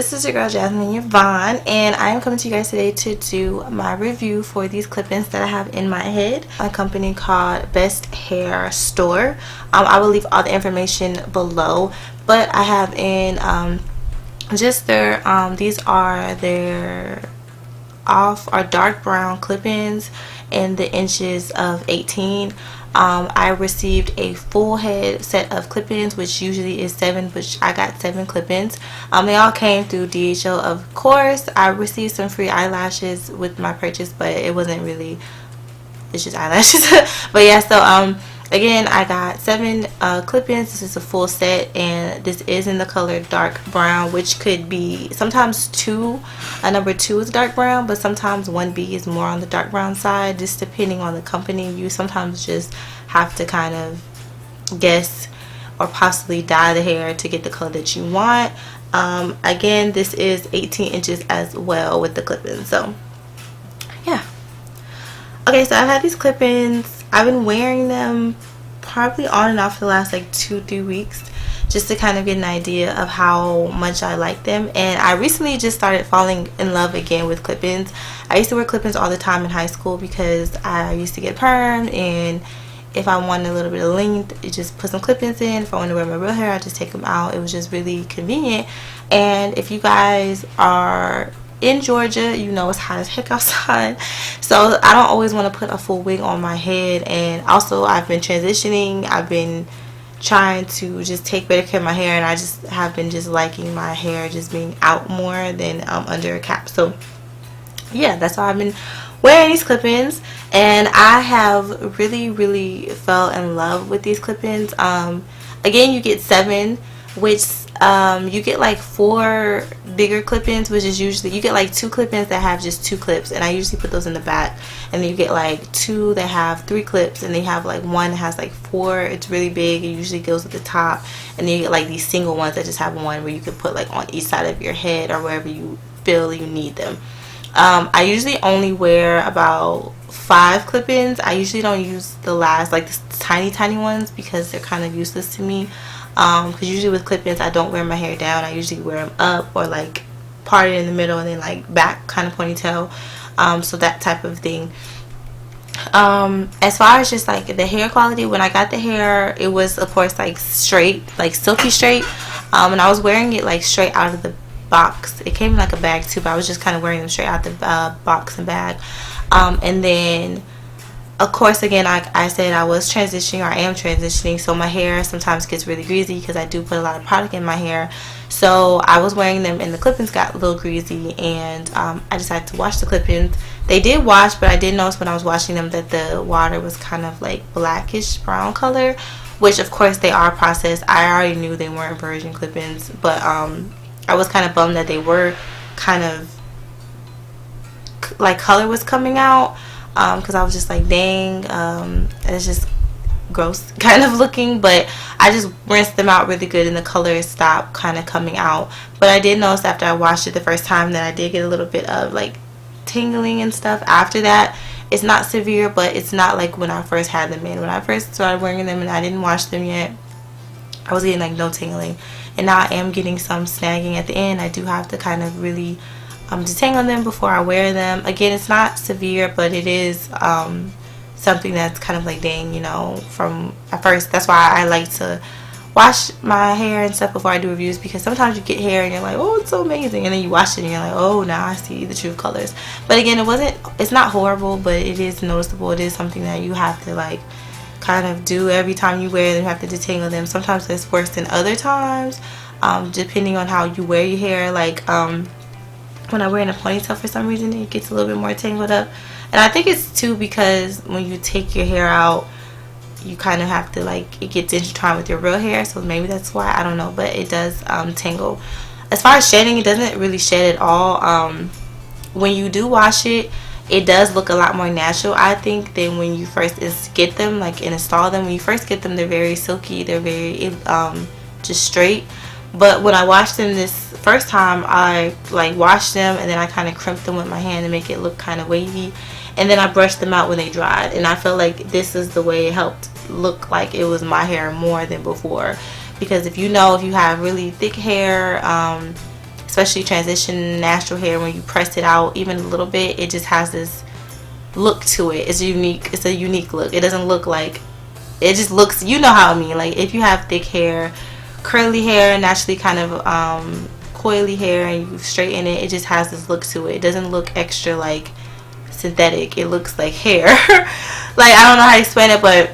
This is your girl JASMINNYVONN, and I am coming to you guys today to do my review for these clip-ins that I have in my head. A company called BestHairStore. I will leave all the information below, but I have in just their these are their off or dark brown clip-ins in the inches of 18. I received a full head set of clip-ins, which usually is 7, which I got 7 clip-ins. They all came through DHL, of course. I received some free eyelashes with my purchase, but it wasn't really, it's just eyelashes. But yeah, so again, I got 7 clip-ins. This is a full set, and this is in the color dark brown, which could be sometimes 2. Number 2 is dark brown, but sometimes 1B is more on the dark brown side, just depending on the company. You sometimes just have to kind of guess or possibly dye the hair to get the color that you want. Again, this is 18 inches as well with the clip-ins. So yeah. Okay, so I've had these clip-ins. I've been wearing them probably on and off for the last like 2-3 weeks, just to kind of get an idea of how much I like them. And I recently just started falling in love again with clip-ins. I used to wear clip-ins all the time in high school because I used to get permed, and if I wanted a little bit of length, you just put some clip-ins in. If I wanted to wear my real hair, I just take them out. It was just really convenient. And if you guys are in Georgia, you know it's hot as heck outside, so I don't always want to put a full wig on my head. And also, I've been transitioning. I've been trying to just take better care of my hair, and I just have been just liking my hair just being out more than under a cap. So yeah, that's why I've been wearing these clip-ins, and I have really fell in love with these clip-ins. Again, you get 7, which you get like 4 bigger clip-ins, which is usually, you get like 2 clip-ins that have just 2 clips, and I usually put those in the back. And then you get like 2 that have 3 clips, and they have like 1 that has like 4. It's really big. It usually goes at the top. And then you get like these single ones that just have 1 where you can put like on each side of your head or wherever you feel you need them. I usually only wear about 5 clip-ins. I usually don't use the last, like the tiny ones, because they're kind of useless to me. Because usually with clip-ins, I don't wear my hair down. I usually wear them up or like parted in the middle and then like back kind of ponytail. So that type of thing. As far as just like the hair quality, when I got the hair, it was of course like straight, like silky straight. And I was wearing it like straight out of the box. It came in like a bag too, but I was just kind of wearing them straight out the box and bag. And then of course, again, I said I was transitioning, or I am transitioning, so my hair sometimes gets really greasy because I do put a lot of product in my hair. So I was wearing them, and the clip-ins got a little greasy, and I decided to wash the clip-ins. They did wash, but I did notice when I was washing them that the water was kind of like blackish brown color, which of course they are processed. I already knew they weren't virgin clip-ins, but I was kind of bummed that they were kind of like color was coming out. Because I was just like, dang, it's just gross kind of looking. But I just rinsed them out really good, and the color stopped kind of coming out. But I did notice after I washed it the first time that I did get a little bit of like tingling and stuff after that. It's not severe, but it's not like when I first had them in. When I first started wearing them and I didn't wash them yet, I was getting like no tingling, and now I am getting some snagging at the end. I do have to kind of really detangle them before I wear them. Again, it's not severe, but it is something that's kind of like, dang, you know, from at first. That's why I like to wash my hair and stuff before I do reviews, because sometimes you get hair and you're like, oh, it's so amazing, and then you wash it and you're like, oh, now I see the true colors. But again, it's not horrible, but it is noticeable. It is something that you have to like kind of do every time you wear them. You have to detangle them. Sometimes it's worse than other times, depending on how you wear your hair. Like when I wear in a ponytail, for some reason it gets a little bit more tangled up, and I think it's too because when you take your hair out, you kind of have to like, it gets intertwined with your real hair, so maybe that's why, I don't know, but it does tangle. As far as shedding, it doesn't really shed at all. When you do wash it, it does look a lot more natural, I think, than when you first get them, like, and install them. When you first get them, they're very silky, they're very just straight. But when I washed them this first time, I like washed them and then I kind of crimped them with my hand to make it look kind of wavy, and then I brushed them out when they dried, and I felt like this is the way it helped look like it was my hair more than before. Because if you have really thick hair, especially transition natural hair, when you press it out even a little bit, it just has this look to it. It's unique. It's a unique look. It doesn't look like, it just looks, you know how I mean, like if you have thick hair, curly hair, naturally kind of coily hair, and you straighten it, it just has this look to it. It doesn't look extra like synthetic. It looks like hair. Like, I don't know how to explain it, but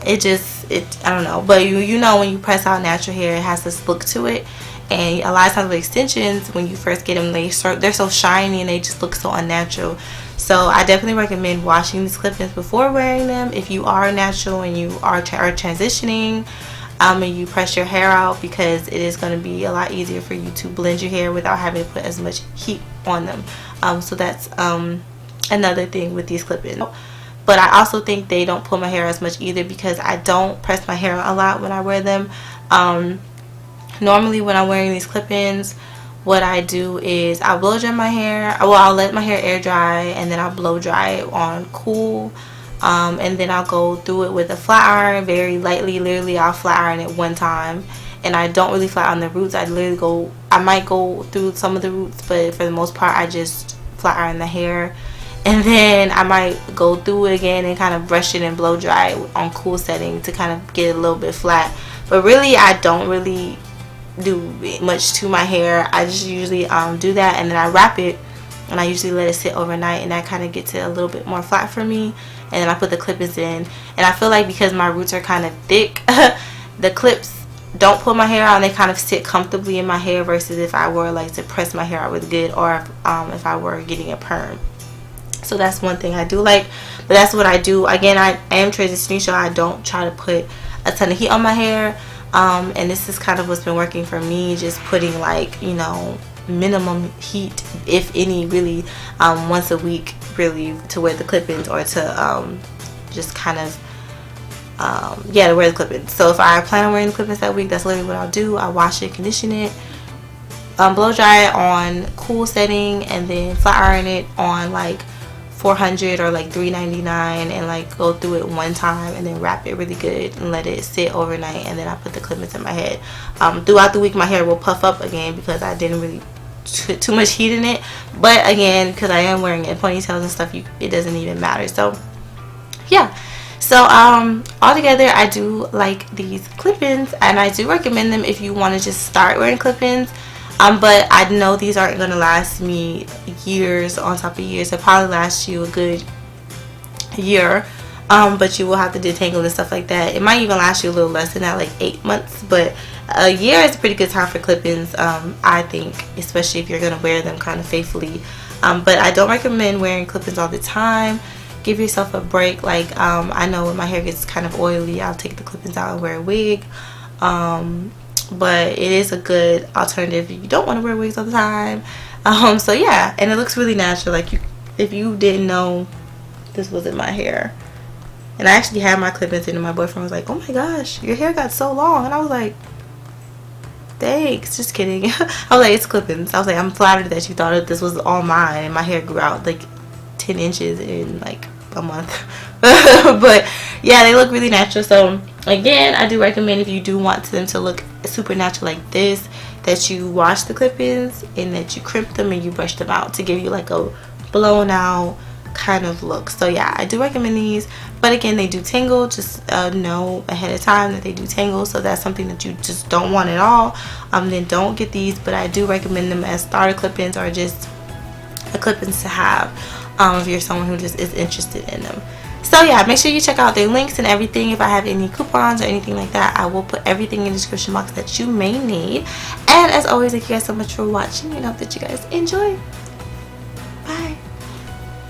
I don't know, but you know, when you press out natural hair, it has this look to it. And a lot of times with extensions, when you first get them, they're so shiny and they just look so unnatural. So I definitely recommend washing these clip-ins before wearing them if you are natural and you are transitioning, and you press your hair out, because it is going to be a lot easier for you to blend your hair without having to put as much heat on them. So that's another thing with these clip-ins. But I also think they don't pull my hair as much either, because I don't press my hair a lot when I wear them. Normally when I'm wearing these clip-ins, what I do is I'll blow dry my hair. Well, I'll let my hair air dry, and then I'll blow dry it on cool. And then I'll go through it with a flat iron very lightly. Literally, I'll flat iron it one time. And I don't really flat iron the roots. I might go through some of the roots, but for the most part, I just flat iron the hair. And then I might go through it again and kind of brush it and blow dry it on cool setting to kind of get it a little bit flat. But really, I don't really do much to my hair. I just usually do that, and then I wrap it, and I usually let it sit overnight, and that kind of gets it a little bit more flat for me. And then I put the clip-ins in, and I feel like because my roots are kind of thick, the clips don't pull my hair out, and they kind of sit comfortably in my hair, versus if I were like to press my hair out with good, or if I were getting a perm. So that's one thing I do like, but that's what I do. Again, I am transitioning, so I don't try to put a ton of heat on my hair. And this is kind of what's been working for me, just putting like, you know, minimum heat, if any, really, once a week, really, to wear the clip-ins, or to just kind of yeah, to wear the clip-ins. So if I plan on wearing the clip-ins that week, that's literally what I'll do. I'll wash it, condition it, blow dry it on cool setting, and then flat iron it on like 400 or like 399, and like go through it one time, and then wrap it really good and let it sit overnight, and then I put the clip-ins in my head. Throughout the week, my hair will puff up again because I didn't really put too much heat in it, but again, because I am wearing it in ponytails and stuff, it doesn't even matter. So yeah, so altogether, I do like these clip-ins, and I do recommend them if you want to just start wearing clip-ins. But I know these aren't going to last me years on top of years. They'll probably last you a good year, but you will have to detangle and stuff like that. It might even last you a little less than that, like 8 months, but a year is a pretty good time for clip-ins, I think, especially if you're going to wear them kind of faithfully. But I don't recommend wearing clip-ins all the time. Give yourself a break. Like, I know when my hair gets kind of oily, I'll take the clip-ins out and wear a wig. But it is a good alternative if you don't want to wear wigs all the time. So yeah, and it looks really natural. Like, if you didn't know this wasn't my hair, and I actually had my clip-ins in, and my boyfriend was like, "Oh my gosh, your hair got so long," and I was like, "Thanks, just kidding." I was like, "It's clip-ins." I was like, "I'm flattered that you thought that this was all mine," and my hair grew out like 10 inches in like a month. But yeah, they look really natural. So again, I do recommend, if you do want them to look super natural like this, that you wash the clip-ins and that you crimp them and you brush them out to give you like a blown out kind of look. So yeah, I do recommend these, but again, they do tangle. Just know ahead of time that they do tangle, so that's something that you just don't want at all, then don't get these. But I do recommend them as starter clip-ins, or just a clip-ins to have if you're someone who just is interested in them. So yeah, make sure you check out their links and everything. If I have any coupons or anything like that, I will put everything in the description box that you may need. And as always, thank you guys so much for watching, and I hope that you guys enjoy.